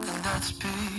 And that's because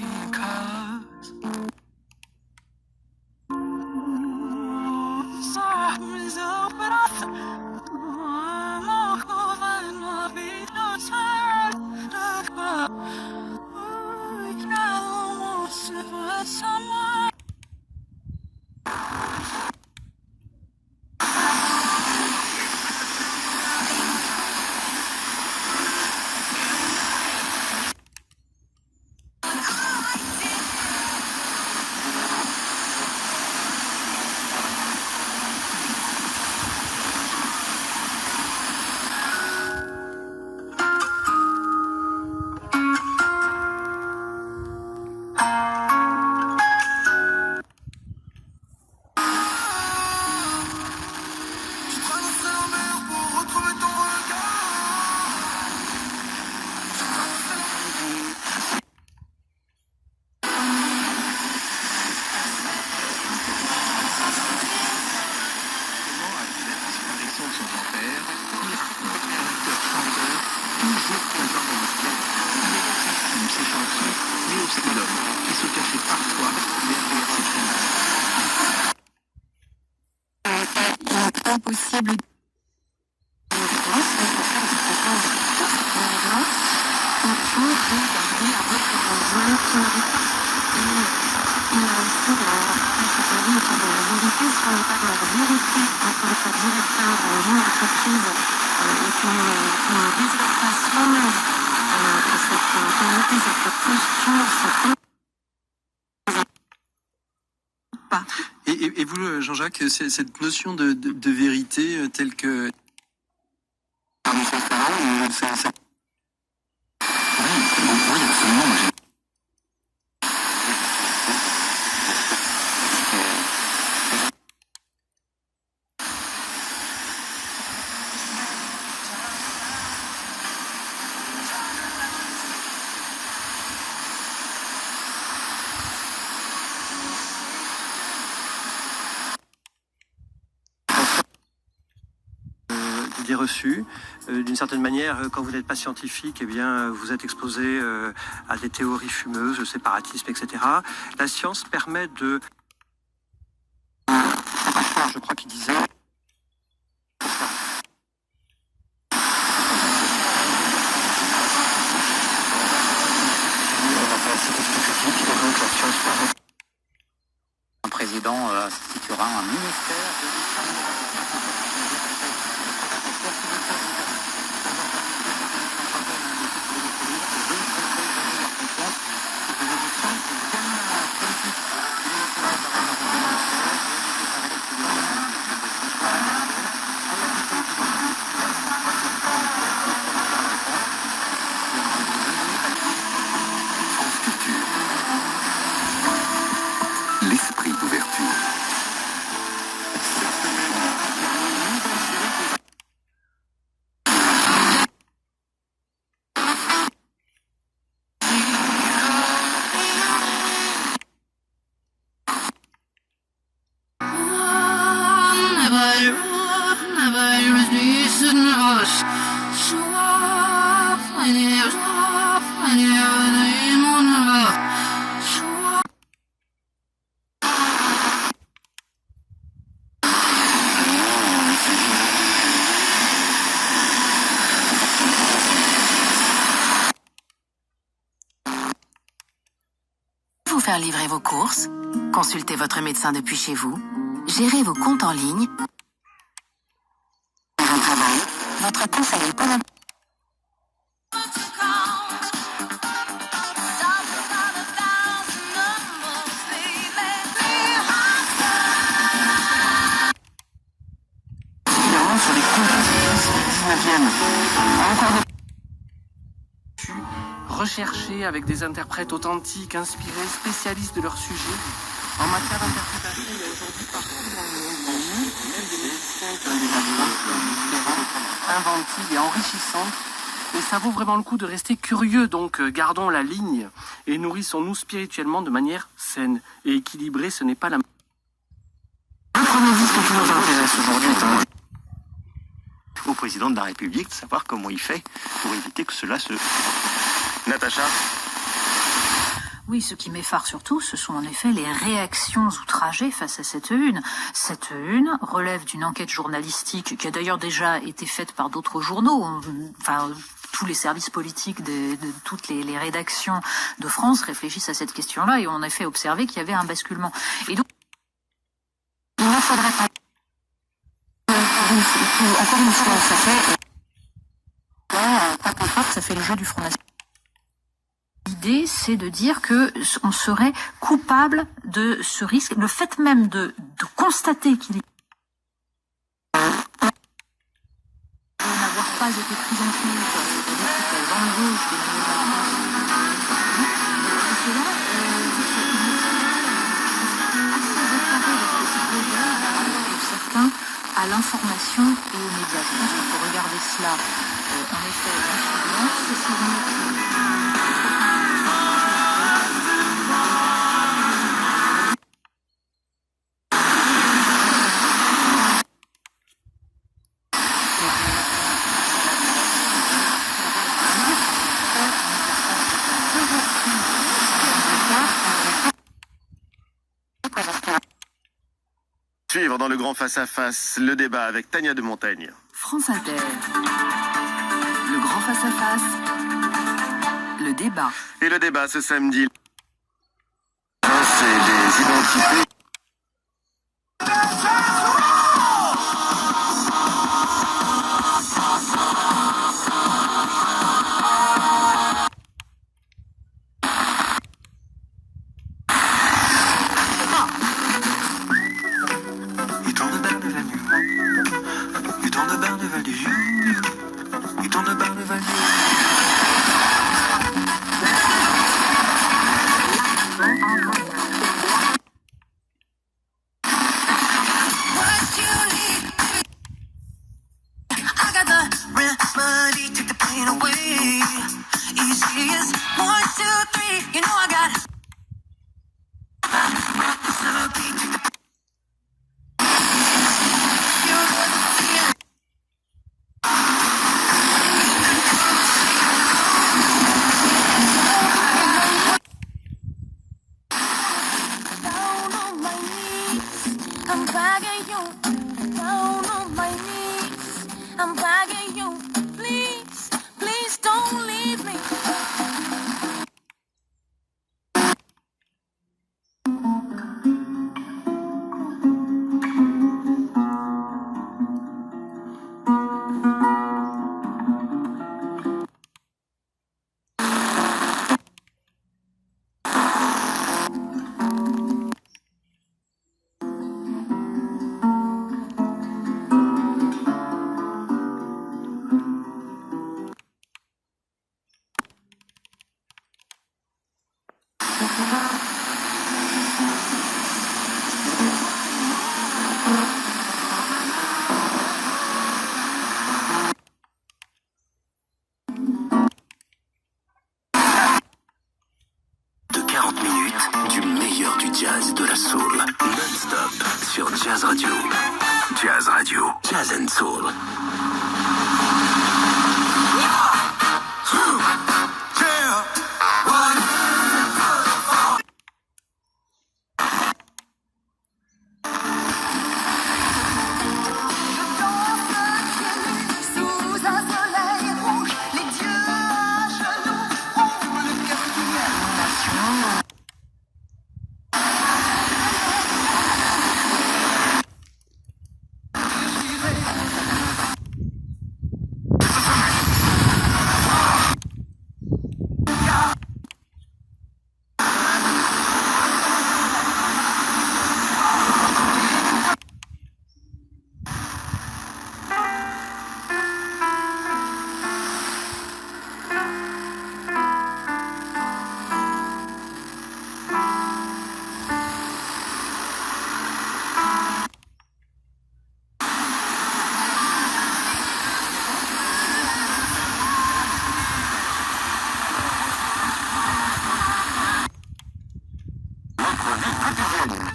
impossible. Et vous, Jean-Jacques, cette notion de vérité telle que... Oui, absolument. Moi, idée reçue. D'une certaine manière, quand vous n'êtes pas scientifique, eh bien, vous êtes exposé à des théories fumeuses, le séparatisme, etc. La science permet de... je crois qu'il disait... Un président instituera un ministère l'esprit d'ouverture. Vous faire livrer vos courses, consultez votre médecin depuis chez vous, gérez vos comptes en ligne. Votre conseiller pendant... Sur les comptes du 19e. Encore des... recherchés avec des interprètes authentiques, inspirés, spécialistes de leur sujet. En matière d'interprétation, il y a aujourd'hui partout dans le monde, même des médecins inventives et enrichissantes. Et ça vaut vraiment le coup de rester curieux, donc gardons la ligne et nourrissons-nous spirituellement de manière saine et équilibrée. Ce n'est pas la... Le premier disque qui nous intéresse aujourd'hui est au président de la République de savoir comment il fait pour éviter que cela se... Natacha? Oui, ce qui m'effare surtout, ce sont en effet les réactions outragées face à cette une. Cette une relève d'une enquête journalistique qui a d'ailleurs déjà été faite par d'autres journaux. Enfin, tous les services politiques de toutes les rédactions de France réfléchissent à cette question-là et ont en effet observé qu'il y avait un basculement. Et donc, il ne faudrait pas... Encore une fois, ça fait le jeu du Front National. L'idée, c'est de dire que on serait coupable de ce risque. Le fait même de constater qu'il est n'avoir pas été pris en compte, c'est-à-dire que dans le gauche certains à l'information et aux médias. Je pense qu'il faut regarder cela en effet c'est Suivre dans le grand face-à-face le débat avec Tania de Montaigne. France Inter. Le grand face-à-face. Le débat. Et le débat ce samedi, c'est des identités. Jazz Radio, Jazz and Soul.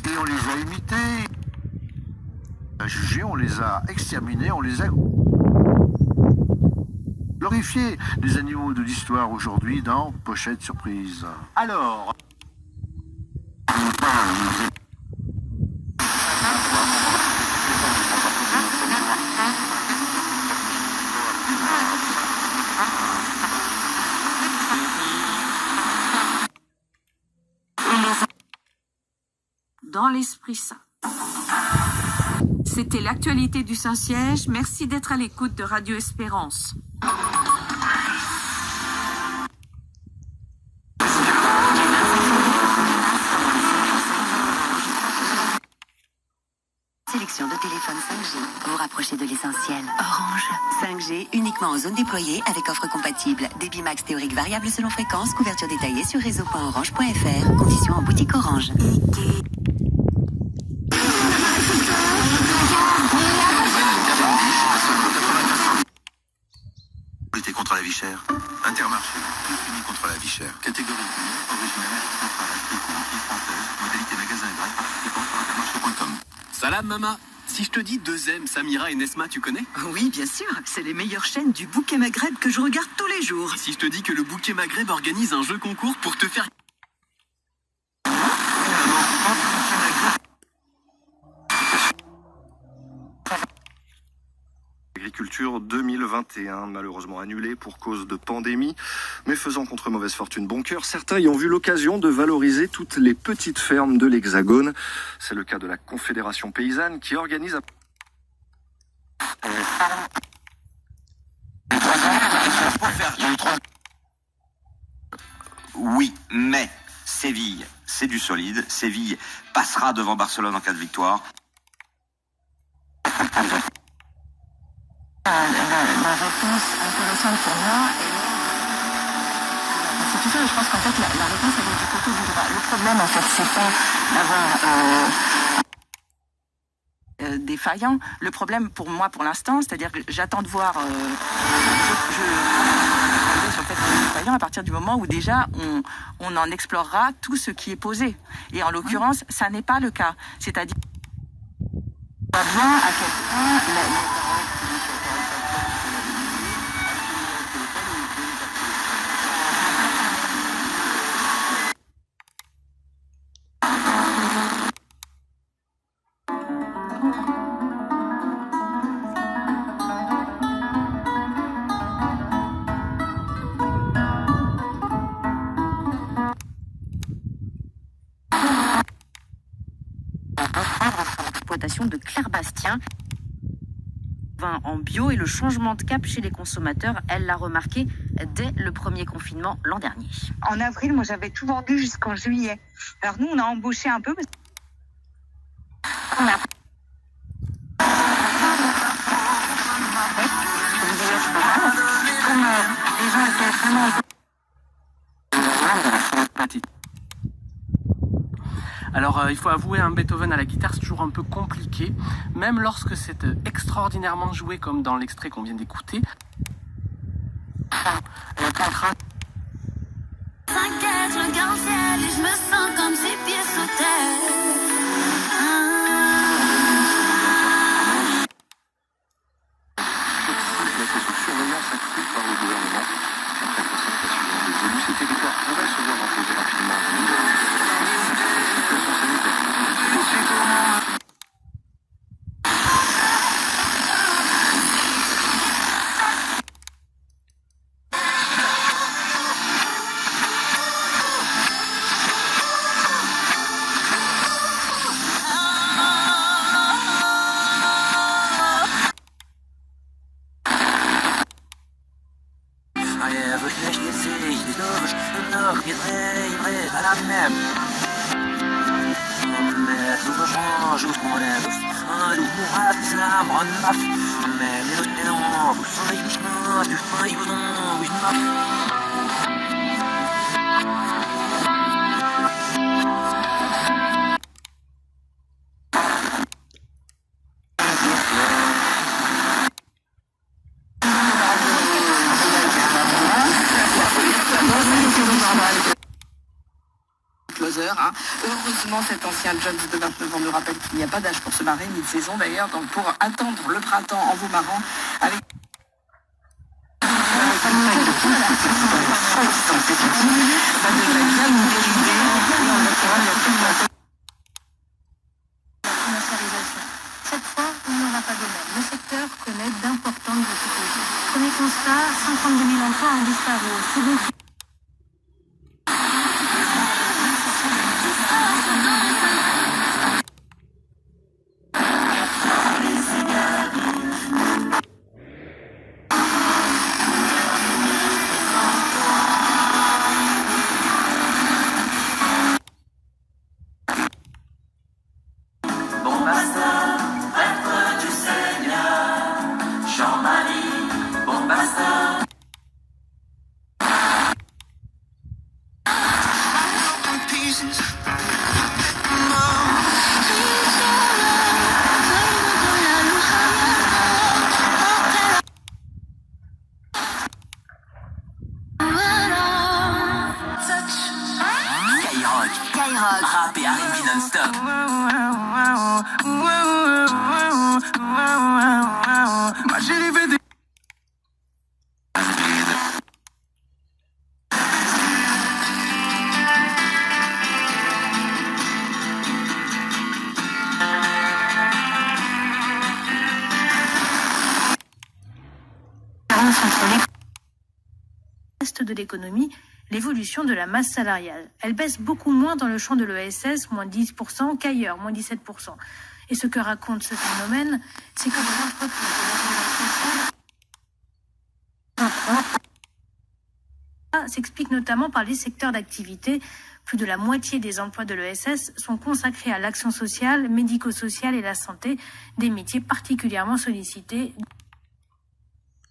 Et on les a imités, on les a exterminés, on les a... glorifier les animaux de l'histoire aujourd'hui dans Pochette Surprise. Alors... Dans l'Esprit Saint. C'était l'actualité du Saint-Siège. Merci d'être à l'écoute de Radio Espérance. Sélection de téléphone 5G pour vous rapprocher de l'essentiel. Orange. 5G uniquement en zone déployée avec offre compatible. Débit max théorique variable selon fréquence. Couverture détaillée sur réseau.orange.fr. Conditions en boutique Orange. Lutter contre la vie chère. Intermarché. Tout uni contre la vie chère. Catégorie 1, originale, centrale, éco, française, modalité magasin et bref, dépense sur intermarché.com. Salam Mama. Si je te dis 2M, Samira et Nesma, tu connais? Oui, bien sûr. C'est les meilleures chaînes du bouquet Maghreb que je regarde tous les jours. Si je te dis que le bouquet Maghreb organise un jeu concours pour te faire... Agriculture 2021, malheureusement annulée pour cause de pandémie, mais faisant contre mauvaise fortune bon cœur, certains y ont vu l'occasion de valoriser toutes les petites fermes de l'Hexagone. C'est le cas de la Confédération paysanne qui organise... Oui, mais Séville, c'est du solide. Séville passera devant Barcelone en cas de victoire. La réponse intéressante pour moi c'est tout ça. Je pense qu'en fait la réponse elle est du côté du droit. Le problème en fait c'est pas d'avoir défaillant. Le problème pour moi pour l'instant, c'est-à-dire que j'attends de voir sur le fait qu'on est défaillant à partir du moment où déjà on en explorera tout ce qui est posé. Et en l'occurrence, ça n'est pas le cas. C'est-à-dire on voit bien à quel point de Claire Bastien, vin en bio et le changement de cap chez les consommateurs, elle l'a remarqué dès le premier confinement l'an dernier. En avril, moi j'avais tout vendu jusqu'en juillet. Alors nous on a embauché un peu parce qu'on a les gens étaient vraiment Alors, il faut avouer, un Beethoven à la guitare, c'est toujours un peu compliqué, même lorsque c'est extraordinairement joué, comme dans l'extrait qu'on vient d'écouter. S'inquiète, je regarde le ciel et je me sens comme si pieds sous terre. Sous surveillance accrue par le gouvernement. Après concertation des élus, ces territoires pourraient se voir imposer rapidement une nouvelle situation sanitaire. Heureusement, cet ancien Jones de 29 ans nous rappelle qu'il n'y a pas d'âge pour se marrer, ni de saison d'ailleurs, donc pour attendre le printemps en vous marrant avec Cette fois, il n'y en a pas de même. Le secteur connaît d'importantes difficultés. Premier constat, 52 000 emplois ont disparu. Second Rap et R&B non-stop. Ma chérie fait des... de l'économie, l'évolution de la masse salariale. Elle baisse beaucoup moins dans le champ de l'ESS, moins 10%, qu'ailleurs, moins 17%. Et ce que raconte ce phénomène, c'est que les entreprises s'explique notamment par les secteurs d'activité. Plus de la moitié des emplois de l'ESS sont consacrés à l'action sociale, médico-sociale et la santé, des métiers particulièrement sollicités.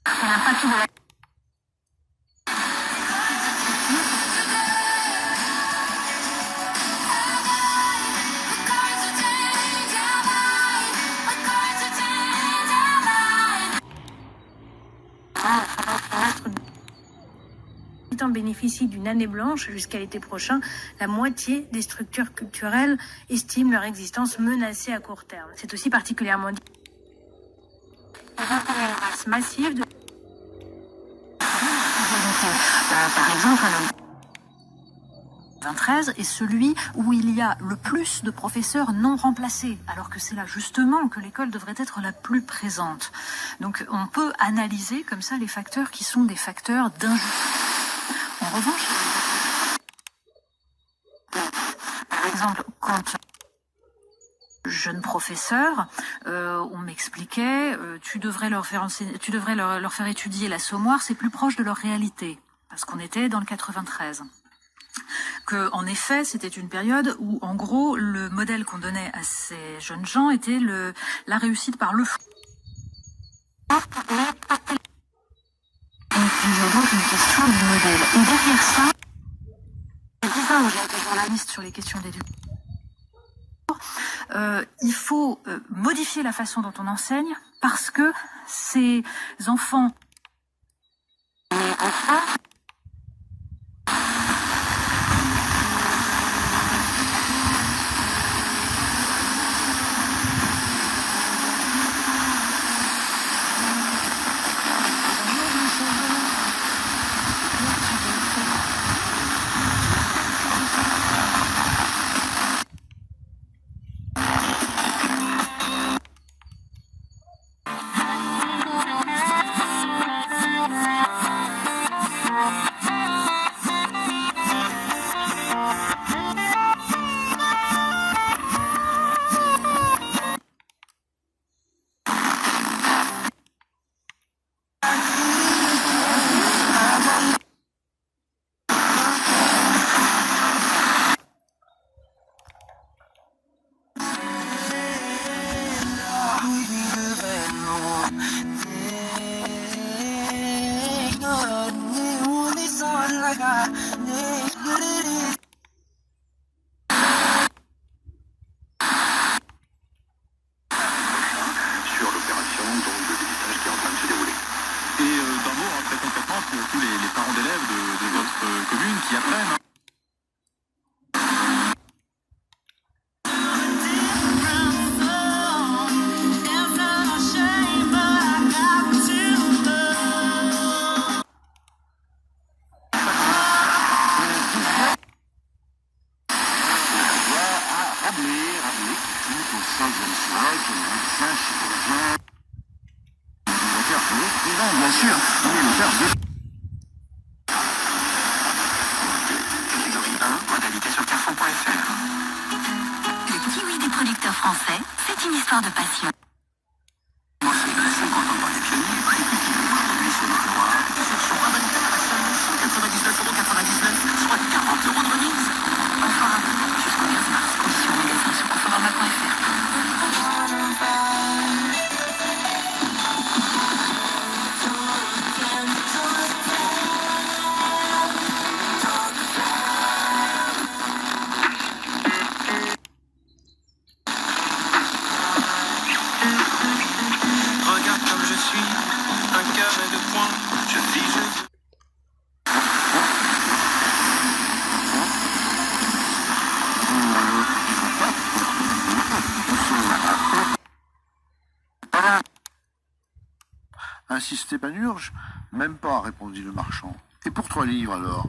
L'impact de la bénéficient d'une année blanche jusqu'à l'été prochain, la moitié des structures culturelles estiment leur existence menacée à court terme. C'est aussi particulièrement dit. Massive de... Par exemple, le 23 est celui où il y a le plus de professeurs non remplacés, alors que c'est là justement que l'école devrait être la plus présente. Donc on peut analyser comme ça les facteurs qui sont des facteurs d'injustice. En revanche, par exemple, quand jeune professeur, on m'expliquait, tu devrais leur faire étudier l'Assommoir, c'est plus proche de leur réalité, parce qu'on était dans le 93. Que, en effet, c'était une période où, en gros, le modèle qu'on donnait à ces jeunes gens était la réussite par le fou. Il y a donc une question du modèle. Et derrière ça, où j'ai été journaliste sur les questions d'éducation, il faut modifier la façon dont on enseigne parce que ces enfants... fort de passion. Moi, c'est 50 ans par les pionniers, prix cultivés produits sur le terroir. Ce sont à Vanita à seulement 199,99 €, soit 40 € de remise. Enfin, jusqu'au 15 mars, conditions en magasin sur conforama.fr. Regarde comme je suis, un cœur et deux points. Je vis, je... Insistez Panurge? Même pas, répondit le marchand. Et pour 3 livres alors?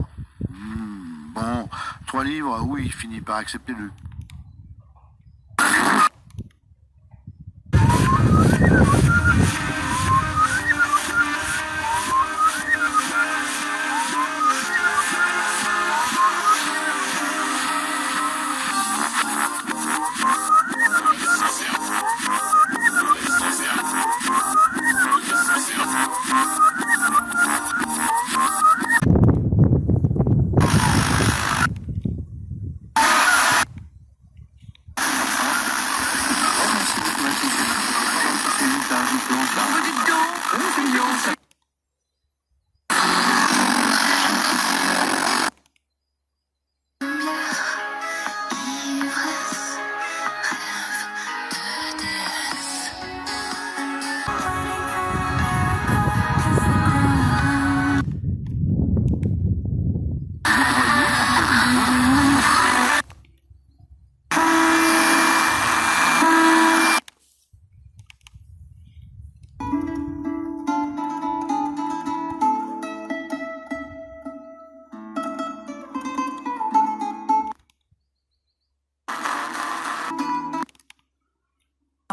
Bon, 3 livres, oui, il finit par accepter le...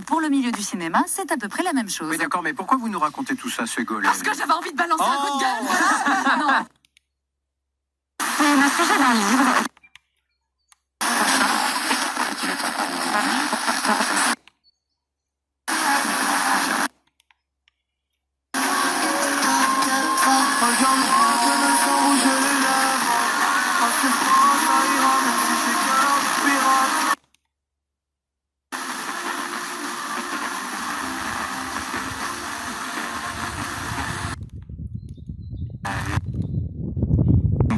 Pour le milieu du cinéma, c'est à peu près la même chose. Oui, d'accord, mais pourquoi vous nous racontez tout ça, Ségolène? Parce que j'avais envie de balancer un coup de gueule. Non. C'est le sujet d'un livre.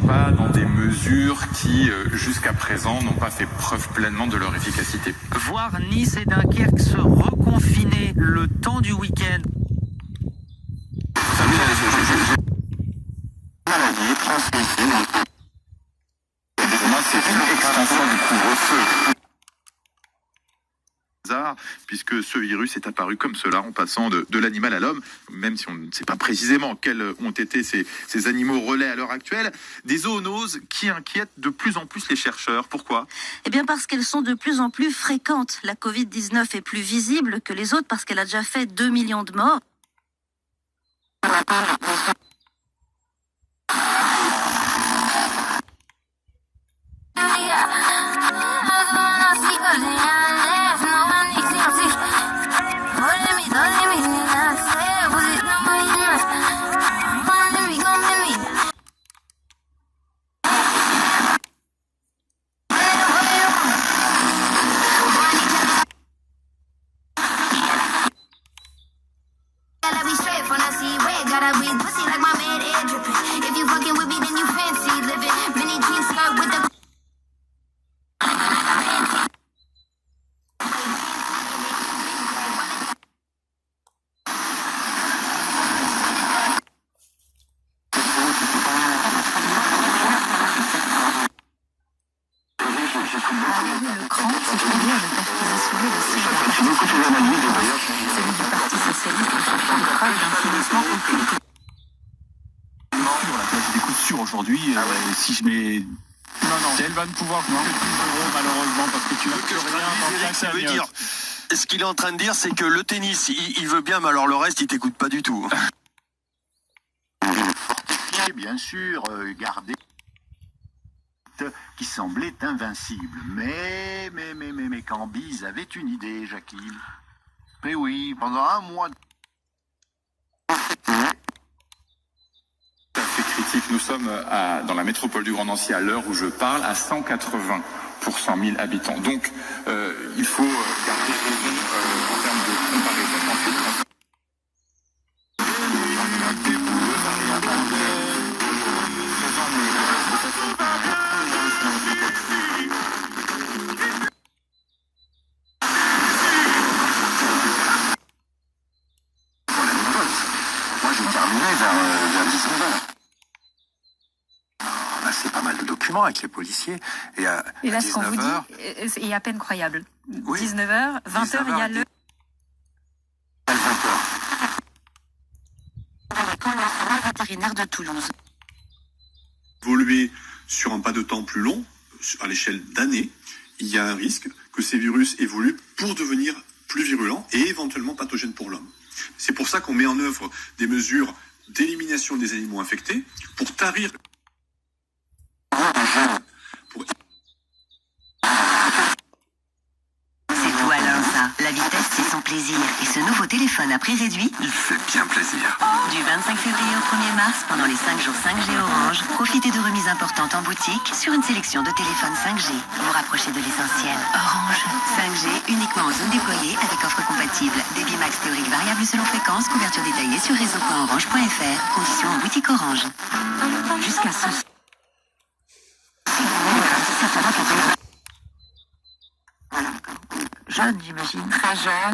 Pas dans des mesures qui, jusqu'à présent, n'ont pas fait preuve pleinement de leur efficacité. Voir Nice et Dunkerque se reconfiner le temps du week-end. Maladie transmissible. Moi, c'est une extension du couvre-feu. Puisque ce virus est apparu comme cela en passant de l'animal à l'homme, même si on ne sait pas précisément quels ont été ces animaux relais à l'heure actuelle, des zoonoses qui inquiètent de plus en plus les chercheurs. Pourquoi? Eh bien parce qu'elles sont de plus en plus fréquentes. La Covid-19 est plus visible que les autres parce qu'elle a déjà fait 2 millions de morts. Le cran, c'est-à-dire de perquisitionner le siège celui du Parti Socialiste et chercher des preuves d'un financement occulte. La place des coups sûrs aujourd'hui, si je mets... Non. Elle va ne pouvoir couper plus d'euros malheureusement parce que tu n'as plus rien dans ta cagnotte. Ce qu'il est en train de dire, c'est que le tennis, il veut bien, mais alors le reste, il t'écoute pas du tout. Bien sûr, garder qui semblait invincible. Mais Cambise avait une idée, Jacqueline. Mais oui, pendant un mois. C'est critique. Nous sommes dans la métropole du Grand Nancy, à l'heure où je parle, à 180 pour 100 000 habitants. Donc, il faut garder raison en termes de comparaison. Ensuite, moi, j'ai terminé vers 19h. On a assez pas mal de documents avec les policiers. Et à là, ce qu'on vous 19h, dit est à peine croyable. Oui. 19h, 20h, il y a le... Vétérinaire de Toulouse. Évoluer sur un pas de temps plus long, à l'échelle d'années, il y a un risque que ces virus évoluent pour devenir plus virulents et éventuellement pathogènes pour l'homme. C'est pour ça qu'on met en œuvre des mesures d'élimination des animaux infectés pour tarir... C'est fou Alain, ça. La vitesse, c'est son plaisir. Et ce nouveau téléphone à prix réduit, il fait bien plaisir. du 25 février au 1er mars, pendant les 5 jours 5G Orange, profitez de remises importantes en boutique sur une sélection de téléphones 5G. Vous rapprochez de l'essentiel. Orange. 5G uniquement en zone déployée avec offre compatible. Débit max théorique variable selon fréquence. Couverture détaillée sur réseau.orange.fr. Conditions en boutique Orange. Jusqu'à ce... Jeune, j'imagine. Très jeune.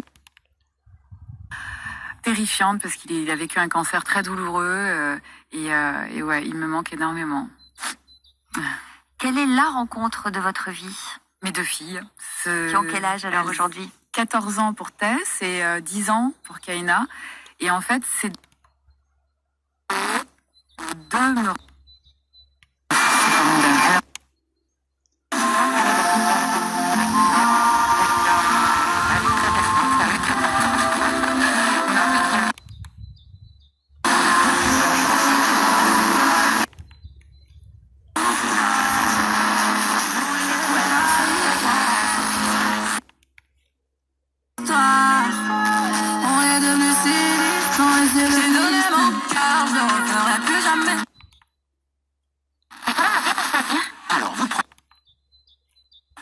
Terrifiante parce qu'il a vécu un cancer très douloureux et ouais, il me manque énormément. Quelle est la rencontre de votre vie? Mes 2 filles. Qui ont quel âge alors aujourd'hui? 14 ans pour Tess et 10 ans pour Kaina. Et en fait, c'est deux me...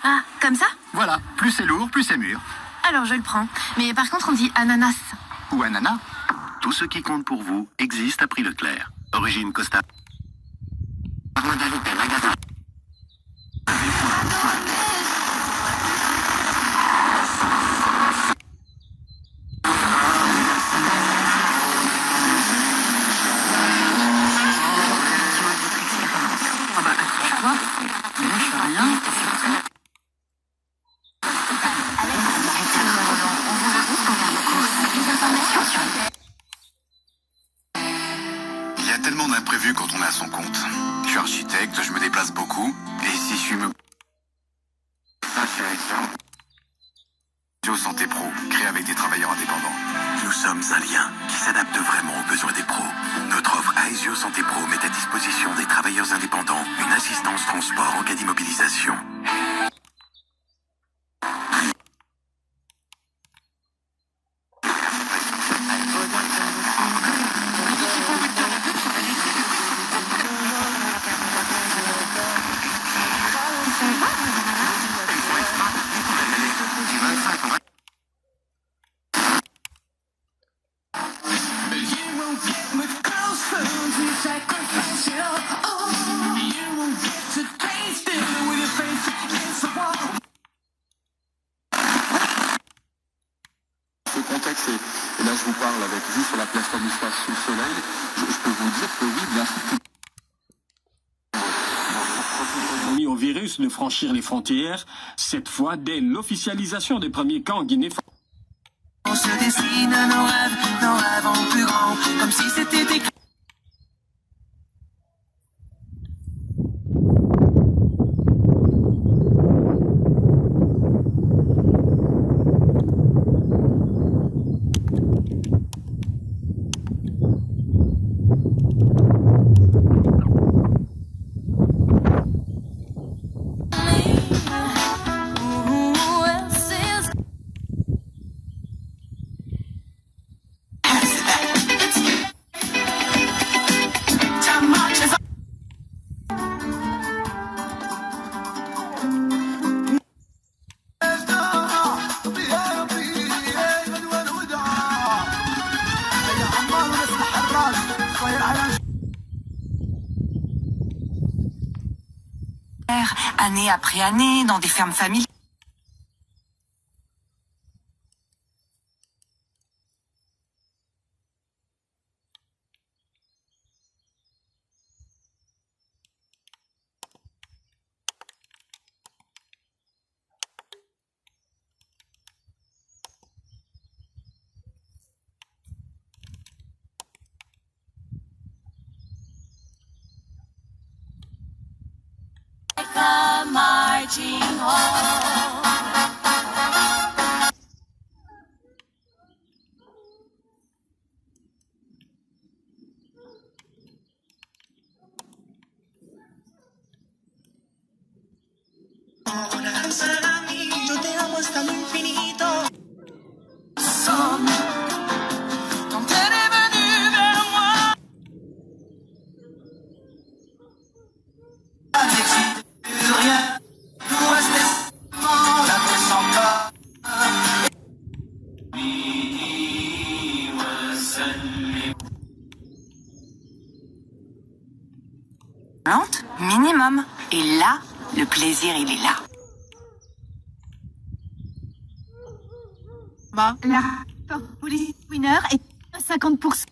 Ah, comme ça? Voilà, plus c'est lourd, plus c'est mûr. Alors je le prends. Mais par contre, on dit ananas. Ou ananas. Tout ce qui compte pour vous existe à prix Leclerc. Origine Costa. Il y a tellement d'imprévus quand on est à son compte. Je suis architecte, je me déplace beaucoup. Et si je suis Santé Pro, créé avec des travailleurs indépendants. Nous sommes un lien qui s'adapte vraiment aux besoins des pros. Notre offre Aesio Santé Pro met à disposition des travailleurs indépendants une assistance transport en cas d'immobilisation. Ce contexte, et là je vous parle avec vous sur la place Stanislas sous le soleil, je peux vous dire que oui, bien sûr. Permis au virus de franchir les frontières, cette fois dès l'officialisation des premiers cas en Guinée. On se dessine nos rêves en plus grand, comme si c'était écrit. année après année, dans des fermes familiales. Marching home. Para mí, yo te amo hasta lo infinito. Quand elle est venue vers moi, plus rien, nous reste la descend pas. Minimum. Et là, le plaisir, il est là. Bah, la police winner est à 50%.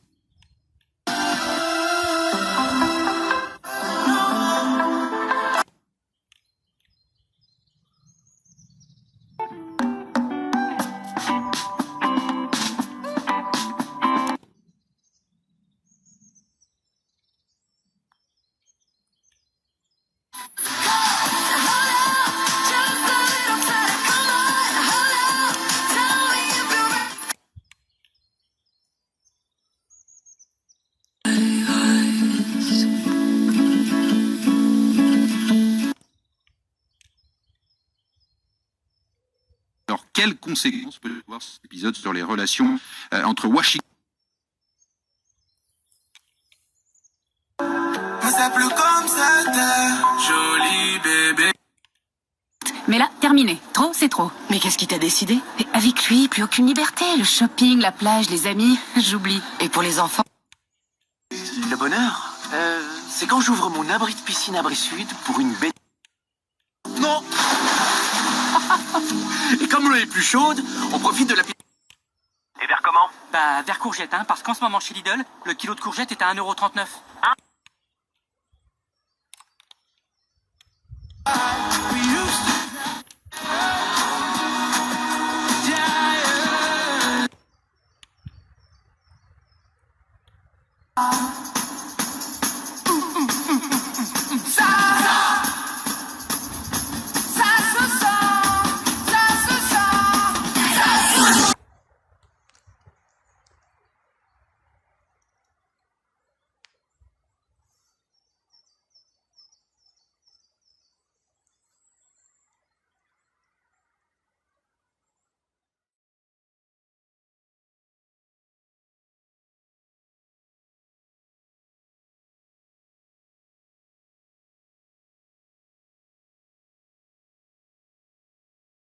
Alors, quelles conséquences peut avoir cet épisode sur les relations entre Washington Ça pleut comme ça, joli bébé. Mais là, terminé. Trop, c'est trop. Mais qu'est-ce qui t'a décidé? Et avec lui, plus aucune liberté. Le shopping, la plage, les amis, j'oublie. Et pour les enfants? Le bonheur, c'est quand j'ouvre mon abri de piscine abri sud pour une baie. Non. Et comme l'eau est plus chaude, on profite de la piscine. Et vers comment? Bah, vers courgette, hein, parce qu'en ce moment chez Lidl, le kilo de courgette est à 1,39 €. Hein?